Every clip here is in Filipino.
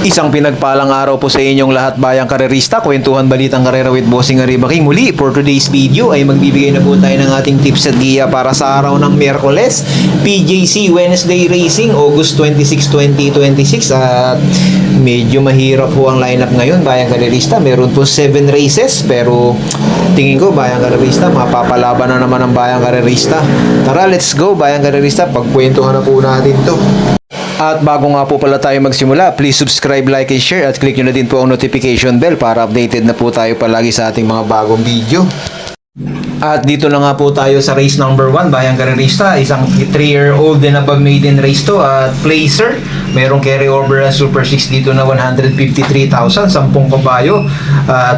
Isang pinagpalang araw po sa inyong lahat bayang karerista, kwentuhan balitang karera with Bossing Arriba King. Muli, for today's video ay magbibigay na po tayo ng ating tips at giya para sa araw ng Miyerkules, PJC Wednesday Racing, August 26, 2026. At medyo mahirap po ang lineup ngayon bayang karerista. Meron po 7 races pero tingin ko bayang karerista, mapapalaban na naman ang bayang karerista. Tara, let's go bayang karerista, pagkwentuhan na po natin to. At bago nga po pala tayo magsimula, please subscribe, like, and share at click nyo na din po ang notification bell para updated na po tayo palagi sa ating mga bagong video. At dito na nga po tayo sa race number 1, bayang karerista, isang 3-year-old and above maiden race to at placer. Merong carry over na Super 6 dito na 153,000, 10 kabayo.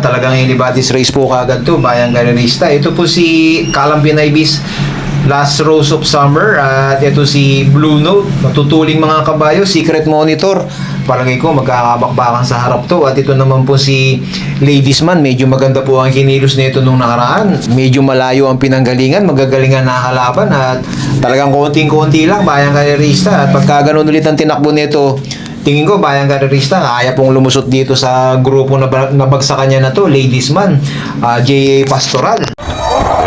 Talagang anybody's race po kagad to, bayang karerista. Ito po si Calampin Ibis Last Rose of Summer at ito si Blue Note, matutuling mga kabayo, Secret Monitor. Palagay ko magkakabakbakan sa harap to. At ito naman po si Ladies Man, medyo maganda po ang kinilos nito nung nakaraan. Medyo malayo ang pinanggalingan, magagalingan na kalaban at talagang konting-konti lang bayang karerista. At pagka ganun ulit ang tinakbo nito, tingin ko bayang karerista, kaya pong lumusot dito sa grupo na nabagsakan niya na to, Ladies Man, J.A. Pastoral.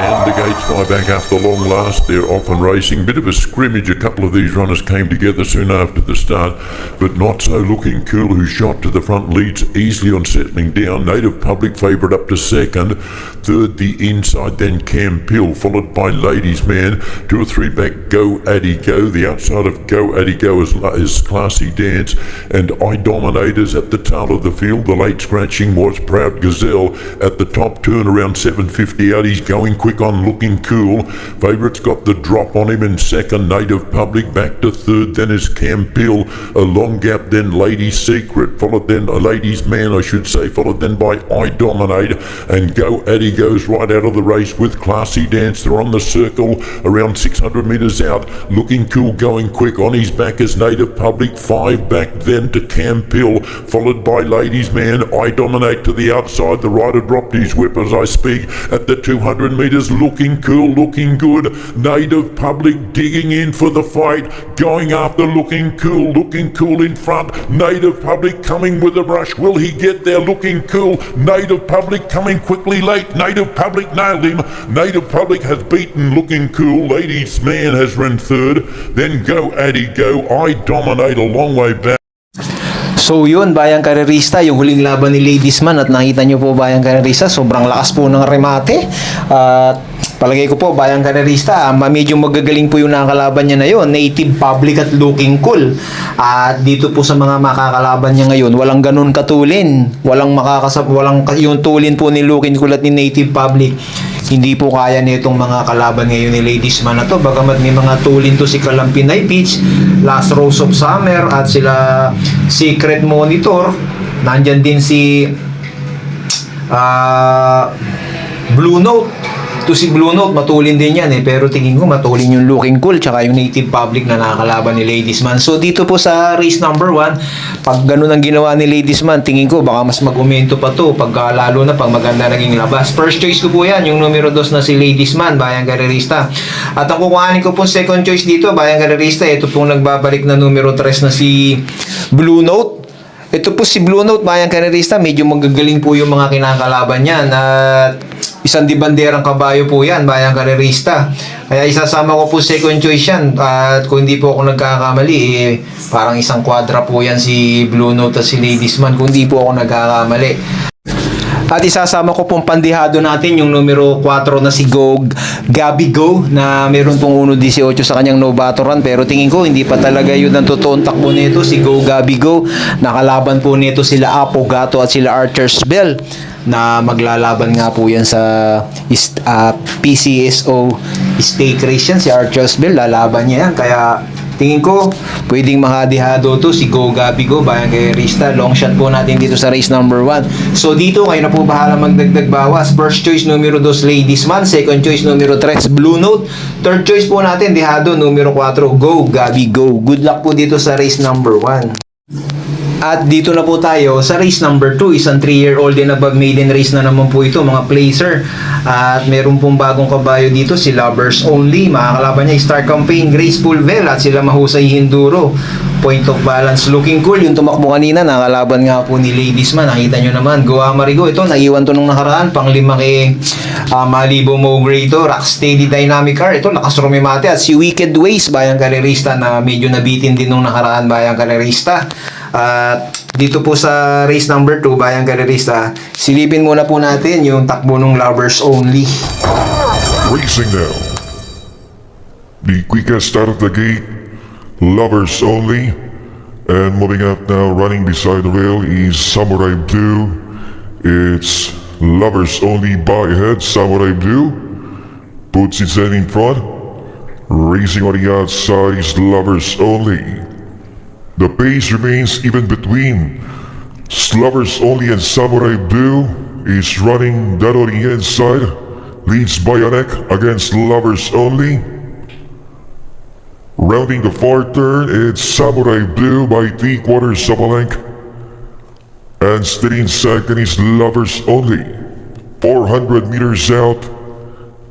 And the gates fly back after long last. They're off and racing. Bit of a scrimmage. A couple of these runners came together soon after the start, but not so Looking Cool, who shot to the front, leads easily on settling down. Native Public favourite up to second. Third, the inside, then Cam Pill, followed by Ladies Man. 2 or 3 back, Go Addy Go. The outside of Go Addy Go is Classy Dance. And I Dominators at the tail of the field. The late scratching was Proud Gazelle at the top turn around 750 out. He's going quick on Looking Cool. Favourites got the drop on him in second. Native Public back to third. Then is Cam Pill. A long gap. Then Ladies Secret. Followed then a Ladies Man, I should say. Followed then by I Dominate. And Go Addy goes right out of the race with Classy Dance. They're on the circle around 600 metres out. Looking Cool going quick. On his back is Native Public. 5 back then to Cam Pill. Followed by Ladies Man. I Dominate to the outside. The rider dropped his whip as I speak at the 200 metres. Looking Cool, looking good. Native Public digging in for the fight. Going after Looking Cool. Looking Cool in front. Native Public coming with a rush. Will he get there? Looking Cool. Native Public coming quickly late. Native Public nailed him. Native Public has beaten Looking Cool. Ladies Man has run third. Then Go Addy Go. I Dominate a long way back. So yun, bayang karerista, yung huling laban ni Ladies Man at nakita nyo po bayang karerista, sobrang lakas po ng remate. At palagay ko po bayang karerista, medyo magagaling po yung nakakalaban niya na yun, Native Public at Looking Cool. At dito po sa mga makakalaban niya ngayon, walang ganun katulin, walang yung tulin po ni Looking Cool at ni Native Public. Hindi po kaya nitong mga kalaban ngayon ni Ladies Man na to. Bagamat may mga tulin to si Calampinay Beach, Last Rose of Summer at sila Secret Monitor. Nandyan din si Blue Note. To si Blue Note, matulin din yan pero tingin ko matulin yung Looking Cool tsaka yung Native Public na nakakalaban ni Ladies Man. So dito po sa race number 1, pag ganun ang ginawa ni Ladies Man, tingin ko baka mas mag-umento pa to lalo na pag maganda naging labas. First choice ko po yan, yung numero 2 na si Ladies Man, bayang karerista. At ang kukuhanin ko po second choice dito, bayang karerista, ito pong nagbabalik na numero 3 na si Blue Note. Ito po si Blue Note, bayang karerista, medyo magagaling po yung mga kinakalaban niyan at isang dibanderang kabayo po yan, bayang karerista. Kaya isasama ko po second choice yan at kung hindi po ako nagkakamali, parang isang quadra po yan si Blue Note at si Ladies Man kung hindi po ako nagkakamali. At isasama ko pong pandihado natin yung numero 4 na si Gabi Go na meron pong 1.18 sa kanyang no batter run pero tingin ko hindi pa talaga yun ang totoong takbo nito si Gabi Go. Nakalaban po nito sila Apogato at sila Archer's Bell na maglalaban nga po yan sa PCSO stake race yan. Si Archer's Bell lalaban niya yan kaya tingin ko, pwedeng makadihado to si Gabi Go, bayang karerista. Long shot po natin dito sa race number 1. So dito, kayo na po bahala magdagdag bawas. First choice, numero 2, Ladies Man. Second choice, numero 3, Blue Note. Third choice po natin, dihado, numero 4, Gabi Go. Good luck po dito sa race number 1. At dito na po tayo sa race number 2, isang 3-year-old and above maiden race na naman po ito, mga placer. At meron pong bagong kabayo dito, si Lovers Only. Makakalaban niya Star Campaign, Grace Pulvel at sila Mahusay Hinduro. Point of balance looking cool. Yung tumakbo kanina, nakalaban nga po ni Ladies Man. Nakita nyo naman. Goa Marigo. Ito, naiwan to nung nakaraan. Pang-5 kay Malibu Mowgray ito. Rocksteady Dynamic Car. Ito, lakas rumimate. At si Wicked Ways, bayang karerista na medyo nabitin din nung nakaraan, bayang karerista. At dito po sa race number 2, bayang karerista, silipin muna po natin yung takbo ng Lovers Only. Racing now. The quickest out of the gate, Lovers Only. And moving up now, running beside the rail is Samurai Blue. It's Lovers Only by ahead. Samurai Blue puts its head in front. Racing on the outside is Lovers Only. The pace remains even between Lovers Only and Samurai Blue. Is running that on the inside. Leads by a neck against Lovers Only. Rounding the far turn, it's Samurai Blue by 3/4 of a length. And steady in second is Lovers Only. 400 meters out,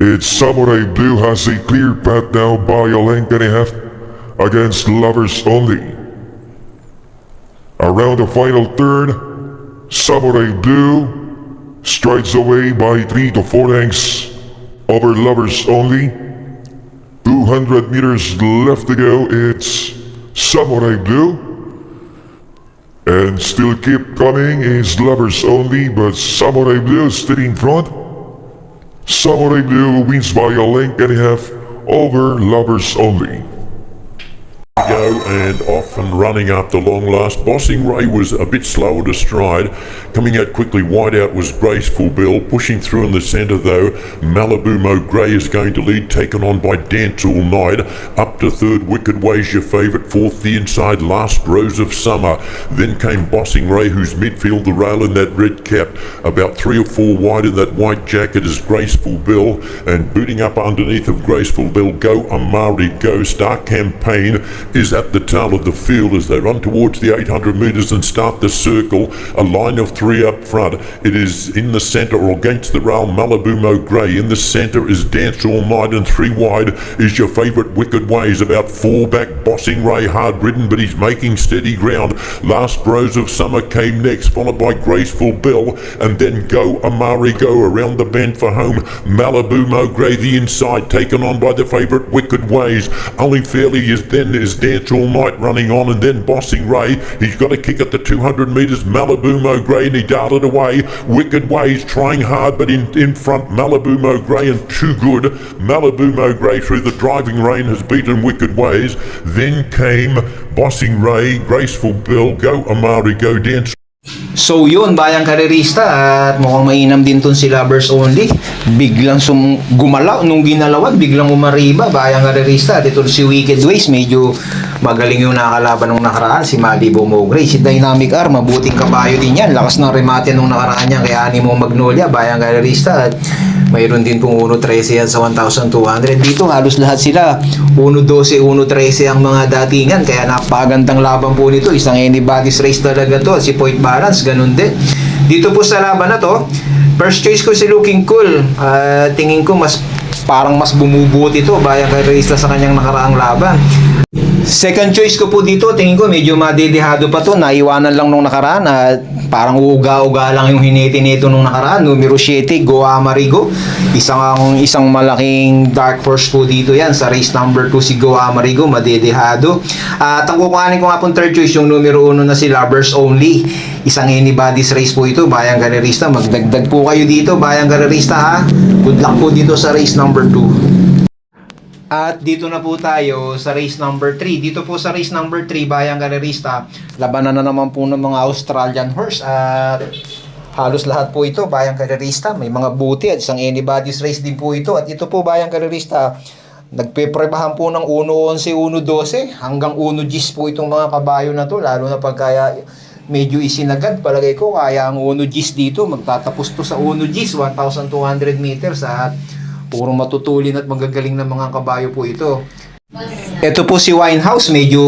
it's Samurai Blue has a clear path now by a length and a half against Lovers Only. Around the final turn, Samurai Blue strides away by 3 to 4 lengths over Lovers Only. 200 meters left to go, it's Samurai Blue. And still keep coming is Lovers Only, but Samurai Blue is still in front. Samurai Blue wins by a length and a half over Lovers Only. Go and off and running after long last. Bossing Ray was a bit slower to stride. Coming out quickly, wide out was Graceful Bill. Pushing through in the centre though, Malibu Mo Grey is going to lead, taken on by Dance All Night. Up to third, Wicked Ways your favourite. Fourth, the inside, Last Rose of Summer. Then came Bossing Ray, who's midfield, the rail in that red cap. About 3 or 4 wide in that white jacket is Graceful Bill. And booting up underneath of Graceful Bill, Go Amari Go. Star Campaign is at the tail of the field as they run towards the 800 metres and start the circle. A line of 3 up front. It is in the centre or against the rail, Malibu Mo Grey. In the centre is Dance All Night, and 3 wide is your favourite Wicked Ways. About 4 back, Bossing Ray, hard ridden, but he's making steady ground. Last Rose of Summer came next, followed by Graceful Bill, and then Go Amari Go around the bend for home. Malibu Mo Grey the inside, taken on by the favourite Wicked Ways. Only fairly is Dance All Night running on, and then Bossing Ray. He's got a kick at the 200 metres. Malibu Mo Grey, and he darted away. Wicked Ways trying hard, but in front, Malibu Mo Grey, and too good. Malibu Mo Grey through the driving rain has beaten Wicked Ways. Then came Bossing Ray, Graceful Bill, Go Amari Go, Dance. So yun, bayang karerista, at mukhang mainam din ton si Lovers Only. Biglang gumalaw, nung ginalawan, biglang umariba, bayang karerista. At ito si Wicked Ways, medyo magaling yung nakalaban nung nakaraan, si Malibu Mowgray. Si Dynamic R, mabuting kabayo din yan. Lakas ng remate nung nakaraan niya kay Animo Magnolia, bayang karerista. At mayroon din pong 1.13 yan sa 1,200. Dito halos lahat sila 1.12, 1.13 ang mga datingan. Kaya napagandang laban po nito. Isang anybody's race talaga to. Si Point Balance, ganun din. Dito po sa laban na to, first choice ko si Looking Cool. Tingin ko parang mas bumubuti to bayang karerista sa kanyang nakaraang laban. Second choice ko po dito, tingin ko medyo madedehado pa to. Naiwanan lang nung nakaraan at parang uga-uga lang yung hinete nito nung nakaraan. Numero 7, Goa Marigo. Isang malaking dark horse po dito yan. Sa race number 2 si Goa Marigo, madedehado. At ang kukuhanin ko nga pong third choice, yung numero 1 na si Lovers Only. Isang anybody's race po ito, bayang karerista. Magdagdag po kayo dito, bayang karerista ha. Good luck po dito sa race number 2. At dito na po tayo sa race number 3. Dito po sa race number 3, bayang karerista, labanan na naman po ng mga Australian horse. At halos lahat po ito, bayang karerista, may mga buti at isang anybody's race din po ito. At ito po, bayang karerista, nagpeprebahan po ng 1.11, 1.12 hanggang 1.10 po itong mga kabayo na to. Lalo na pagkaya medyo isinagad, palagay ko kaya ang 1.10 dito, magtatapos to sa 1.10, 1,200 meters. At puro matutulin at magagaling na mga kabayo po ito. Ito po si Winehouse, medyo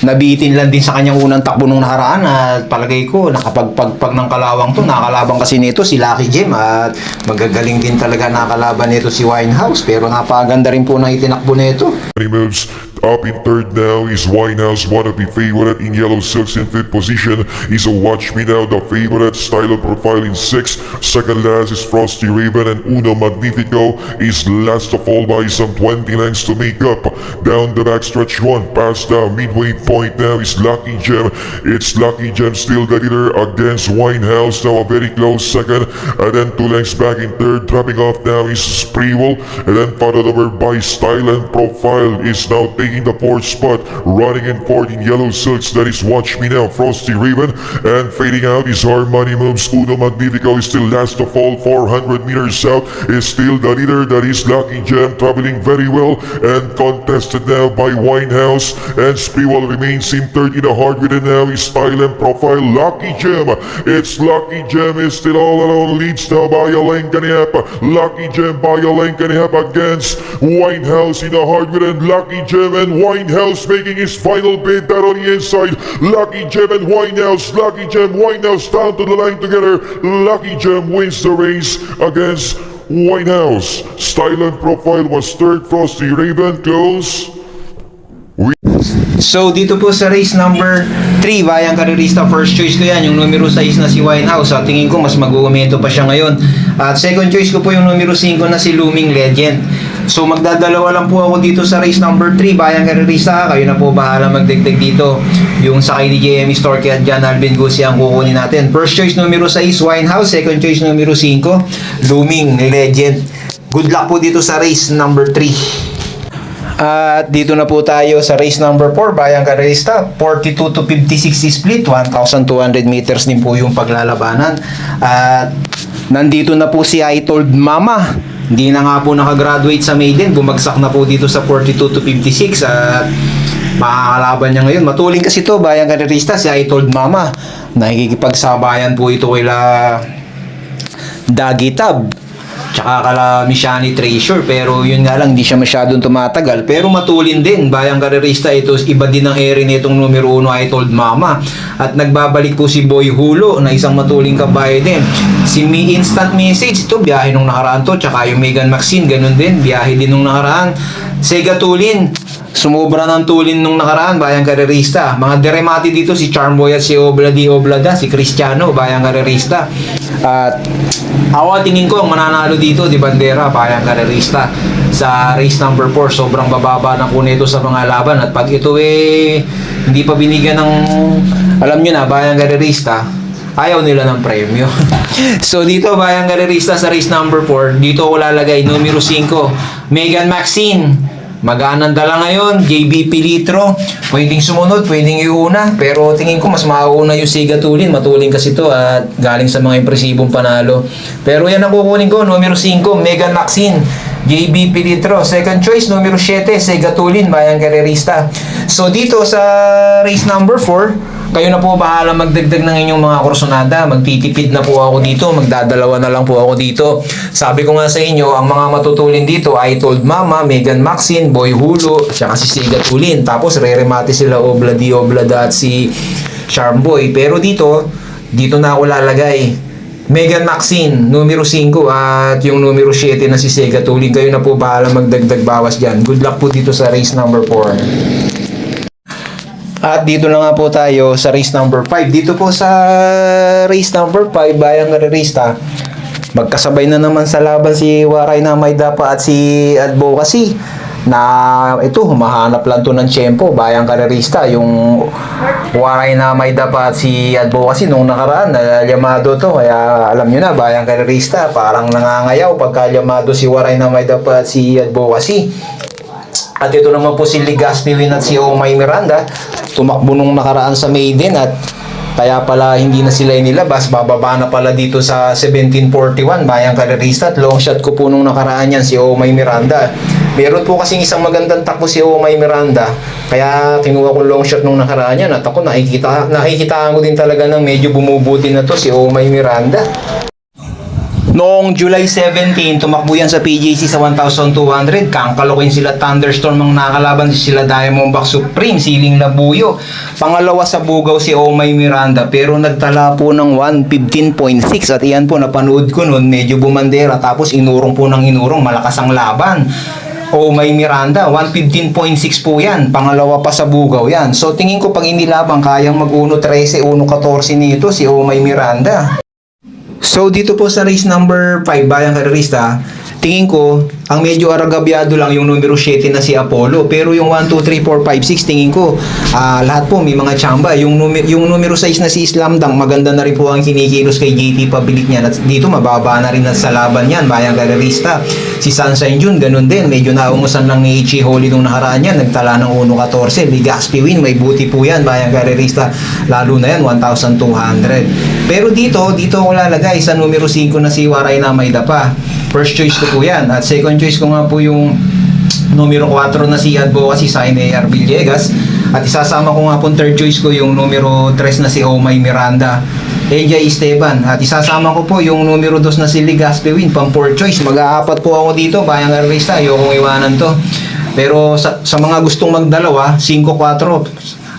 nabitin lang din sa kanyang unang takbo nung nakaraan at palagay ko nakapagpagpag ng kalawang to. Nakalaban kasi nito si Lucky Gem at magagaling din talaga nakalaban nito si Winehouse, pero napaganda rin po ng itinakbo nito. He moves Up in third now is Winehouse, one of the favorite in Yellow Silks. In fifth position is a Watch Me Now, the favorite. Style and Profile in sixth. Second last is Frosty Raven, and Uno Magnifico is last of all by some 20 lengths to make up. Down the backstretch one, past the midway point now is Lucky Gem. It's Lucky Gem still the leader against Winehouse, now a very close second. And then 2 lengths back in third, dropping off now is Spreewell. And then followed over by Style and Profile is now taking the fourth spot. Running in fourth in Yellow Silks, that is Watch Me Now, Frosty Raven. And fading out is Harmony Moves. Uno Magnifico is still last of all. 400 meters out is still the leader, that is Lucky Gem, traveling very well and contested now by Winehouse. And Spreewell remains in third. In the hard with it now is Style and Profile. Lucky Gem, it's Lucky Gem is still all alone, leads now by a length and a half. Lucky Gem by a length and a half against Winehouse in the hard with it. Lucky Gem and Winehouse making his final bid there on the inside. Lucky Gem and Winehouse, Lucky Gem, Winehouse down to the line together. Lucky Gem wins the race against Winehouse. Style and Profile was third, Frosty Raven close. So dito po sa race number 3, bayang karerista, first choice ko yan, yung numero 6 na si Winehouse. Sa tingin ko mas mag-uumento pa siya ngayon. At second choice ko po yung numero 5 na si Looming Legend. So magdadalawa lang po ako dito sa race number 3, bayang karerista. Kayo na po bahala magdagdag dito. Yung sakay ni JME Storky at John Alvin Gusi ang kukunin natin. First choice numero 6, Winehouse. Second choice numero 5, Looming Legend. Good luck po dito sa race number 3. At dito na po tayo sa race number 4, bayang karerista, 42 to 56 split, 1,200 meters din po yung paglalabanan. At nandito na po si I Told Mama. Hindi na nga po nakagraduate sa maiden, bumagsak na po dito sa 42 to 56 at makakalaban niya ngayon. Matuling kasi to, bayang karerista, si I Told Mama. Nakikipagsabayan po ito kila Dagitab tsaka kala Mishani Treasure, pero yun nga lang, hindi siya masyadong tumatagal, pero matulin din, bayang karerista. Ito iba din ang ere nitong numero 1, I Told Mama. At nagbabalik po si Boy Hulo na isang matuling kabayo din. Si Mi Instant Message, ito biyahe nung nakaraan to, tsaka yung Megan Maxine, ganun din, biyahe din nung nakaraan. Sega Tulin, sumobra ng tulin nung nakaraan, bayang karerista. Mga deremati dito si Charmboy at si Obladi Oblada, si Cristiano, bayang karerista. At ako tingin ko ang mananalo dito di Bandera, bayang karerista. Sa race number 4, sobrang bababa na po nito sa mga laban. At pag ito hindi pa binigyan ng, alam nyo na, bayang karerista, ayaw nila ng premyo. So dito, bayang karerista, sa race number 4, dito ko lalagay numero 5, Megan Maxine. Magaan dala ngayon, JB Pilitro. Pwedeng sumunod, pwedeng iuna. Pero tingin ko mas mauuna yung Sega Tulin. Matuling kasi to at galing sa mga impresibong panalo. Pero yan ang kukunin ko, numero 5, Megan Maxine. JB Pilitro. Second choice, numero 7, Sega Tulin, bayang karerista. So dito sa race number 4, kayo na po bahala magdagdag ng inyong mga kursonada. Magtitipid na po ako dito. Magdadalawa na lang po ako dito. Sabi ko nga sa inyo, ang mga matutulin dito, I Told Mama, Megan Maxine, Boy Hulo, siya kasi Sega Tulin. Tapos reremate sila Obladi Oblada at si Charmboy. Pero dito na ako lalagay Megan Maxine, numero 5 at yung numero 7 na si Sega Tulin. Kayo na po bahala magdagdag bawas dyan. Good luck po dito sa race number 4. At dito na nga po tayo sa race number 5. Dito po sa race number 5, bayang karerista, magkasabay na naman sa laban si Waray na Maydapa at si Advocacy. Na ito, humahanap lang to ng tiyempo, bayang karerista. Yung Waray na Maydapa at si Advocacy nung nakaraan, nalyamado to. Kaya alam nyo na, bayang karerista, parang nangangayaw pagka lyamado si Waray na Maydapa at si Advocacy. At ito naman po si Legazpi Win at si Omay Miranda. Tumakbo nung nakaraan sa maiden at kaya pala hindi na sila inilabas. Bababa na pala dito sa 1741, bayang karerista. At long shot ko po nung nakaraan yan, si Omay Miranda. Meron po kasing isang magandang takbo si Omay Miranda. Kaya kinuha ko long shot nung nakaraan yan. At ako nakikitaan ko din talaga ng medyo bumubuti na to si Omay Miranda. Noong July 17, tumakbo yan sa PJC sa 1,200. Kangkalokin sila Thunderstorm ang nakalaban sila Diamondback Supreme, Siling Labuyo. Pangalawa sa Bugaw si Omay Miranda pero nagtala po ng 115.6 at iyan po napanood ko noon, medyo bumandera tapos inurong po ng inurong, malakas ang laban. Oh My Miranda, 115.6 po yan. Pangalawa pa sa bugaw yan. So tingin ko pag inilabang, kayang mag 1.13, 1.14 nito si Oh My Miranda. So dito po sa race number 5, Bayang Karerista, tingin ko, ang medyo aragabyado lang yung numero 7 na si Apollo. Pero yung 1, 2, 3, 4, 5, 6, tingin ko, lahat po may mga tsamba. Yung numero 6 na si Islamdang, maganda na rin po ang kinikilos kay JT Pabilik niya. At dito, mababa na rin sa laban yan, Bayang Karerista. Si Sunshine June, ganun din. Medyo naungusan lang ni Ichi Holy nung nakaraan yan. Nagtala ng 1.14. Ligaspi win, may buti po yan, Bayang Karerista. Lalo na yan, 1,200. Pero dito ko lalagay sa numero 5 na si Waray na Mayda pa. First choice ko po yan. At second choice ko nga po yung numero 4 na si Advocacy Jaime R. Villegas. At isasama ko nga po third choice ko yung numero 3 na si Oh My Miranda, AJ Esteban. At isasama ko po yung numero 2 na si Ligaspi Win, pang fourth choice. Mag-aapat po ako dito, Bayang Karerista. Ayokong iwanan to. Pero sa mga gustong magdalawa, 5-4.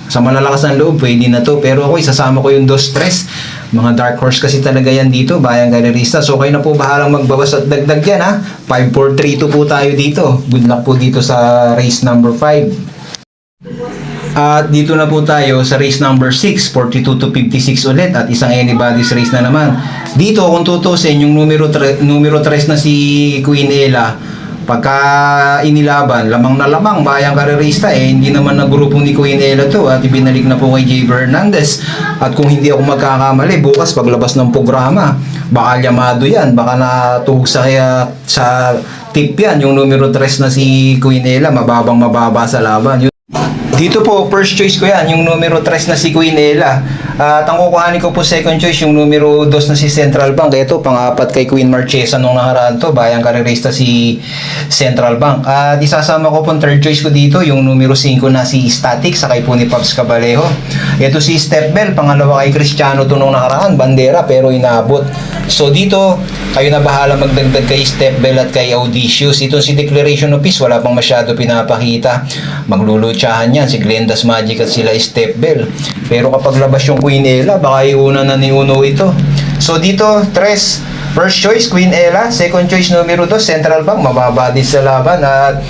Sa malalakas ng loob, pwede na to. Pero ako, isasama ko yung 2-3. Mga dark horse kasi talaga yan dito, Bayang Karerista. So kayo na po bahalang magbawas at dagdag yan, ha. 5, 4, 3, 2 po tayo dito. Good luck po dito sa race number 5. At dito na po tayo sa race number 6, 42 to 56 ulit. At isang anybody's race na naman. Dito, kung tutusin, yung numero 3 na si Queen Ella, pagka inilaban, lamang na lamang, Bayang Karerista, hindi naman na grupo ni Queen Ella to, at ibinalik na po kay J. Hernandez. At kung hindi ako magkakamali, bukas paglabas ng programa, baka llamado yan, baka natuhog sa tip yan, yung numero 3 na si Queen Ella, mababa sa laban. Dito po, first choice ko yan, yung numero 3 na si Queen Ella. At ang kukuhanin ko po second choice, yung numero 2 na si Central Bank. Ito, pang-apat kay Queen Marchesa nung nakaraan to, Bayang Karerista si Central Bank. At isasama ko po third choice ko dito, yung numero 5 na si Static, sakay po ni Pops Cabalejo. Ito si Step Bell, pangalawa kay Cristiano to nung nakaraan, bandera pero inabot. So dito, kayo na bahala magdagdag kay Step Bell at kay Audicious. Ito si Declaration of Peace, wala pang masyado pinapakita. Maglulutsahan yan, si Glenda's Magic at sila Step Bell. Pero kapag labas yung Queen Ella, baka iuna na ni Uno ito. So dito, first choice, Queen Ella. Second choice, numero 2, Central Bank. Mababa din sa laban. At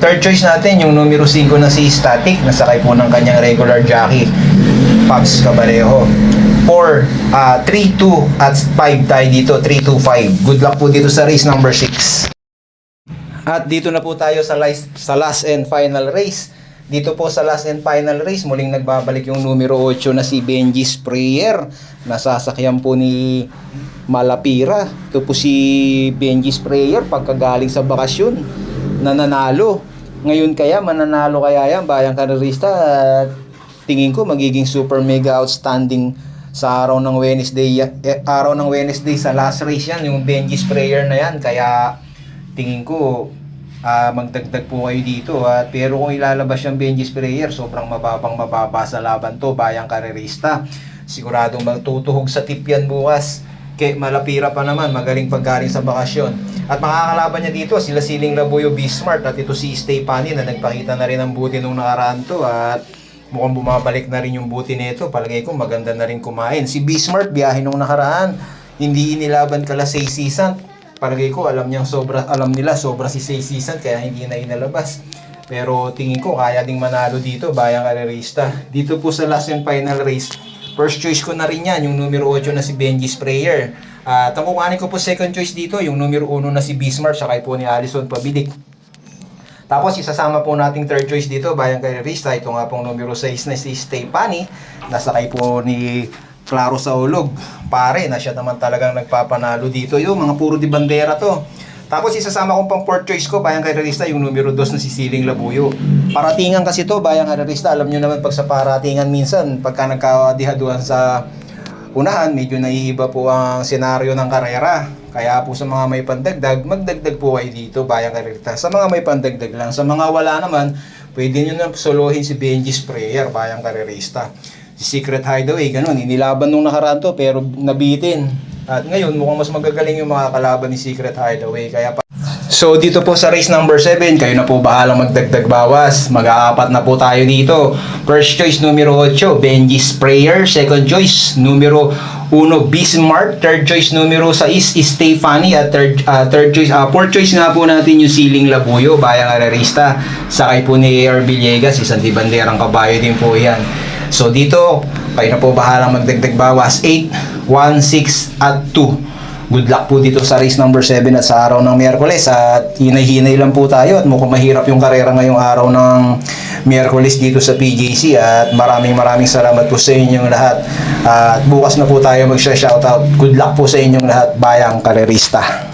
third choice natin, yung numero 5 na si Static. Nasakay po ng kanyang regular jockey, Pops Cabalejo. 4, 3, 2, at 5 tayo dito. 3, 2, 5. Good luck po dito sa race number 6. At dito na po tayo sa last and final race. Dito po sa last and final race, muling nagbabalik yung numero 8 na si Benji Sprayer. Nasasakyan po ni Malapira. Ito po si Benji Sprayer pagkagaling sa bakasyon. Nananalo. Ngayon kaya, mananalo kaya yan, Bayang Karerista. Tingin ko magiging super mega outstanding sa araw ng Wednesday sa last race yan, yung Benji Sprayer na yan. Kaya tingin ko magdagdag po kayo dito. Pero kung ilalabas yung Benji Sprayer, sobrang mababa sa laban to, Bayang Karerista. Siguradong magtutuhog sa tip yan bukas. Kay Malapira pa naman, magaling paggaling sa bakasyon. At makakalaban niya dito sila Siling Labuyo, Bismart, at ito si Stay Pani na nagpakita na rin ng buti nung nakaraan to. At mukhang bumabalik na rin yung buti nito. Palagay ko maganda na rin kumain. Si Bismart, biyahe nung nakaraan, hindi inilaban kala 6 season. Palagay ko alam nila sobra si 6 season kaya hindi na inalabas. Pero tingin ko kaya ding manalo dito, Bayang Karerista. Dito po sa last and final race, first choice ko na rin yan, yung numero 8 na si Benji Sprayer. At ang kukuhanin ko po second choice dito, yung numero 1 na si Bismarck, sakay po ni Alison Pabilik. Tapos isasama po nating third choice dito, Bayang Karerista. Ito nga pong numero 6 na si Stay Pani, nasakay po ni Claro Saulog. Pare, na siya naman talagang nagpapanalo dito. Yung mga puro di bandera to. Tapos isasama kong pang fourth choice ko, Bayang Karerista, yung numero 2 na si Siling Labuyo. Paratingan kasi to, Bayang Karerista. Alam nyo naman pag sa paratingan minsan, pagka nagkadihaduan sa unahan, medyo naiiba po ang senaryo ng karera. Kaya po sa mga may pandagdag, magdagdag po kayo dito, Bayang Karerista. Sa mga may pandagdag lang. Sa mga wala naman, pwede nyo na solohin si Benji Sprayer, Bayang Karerista. Secret Hideaway, ganun, inilaban nung nakaraan to pero nabitin. At ngayon mukhang mas magagaling yung mga kalaban ni Secret Hideaway. So dito po sa race number 7, kayo na po bahalang magdagdag bawas. Mag-aapat na po tayo dito. First choice numero 8, Benji Sprayer. Second choice numero Uno, Bismarck. Third choice numero 6 is Stefani. At fourth choice nga po natin yung Siling Labuyo, bayang karerista. Sakay po ni A.R. Villegas, isang dibanderang kabayo din po yan. So dito, kayo na po bahalang magdagdag bawas. 8, 1, 6 at 2. Good luck po dito sa race number 7 at sa araw ng Miyerkules. At hinay-hinay lang po tayo at mukhang mahirap yung karera ngayong araw ng Miyerkules dito sa PJC. At maraming salamat po sa inyong lahat. At bukas na po tayo mag-shoutout. Good luck po sa inyong lahat, bayang karerista.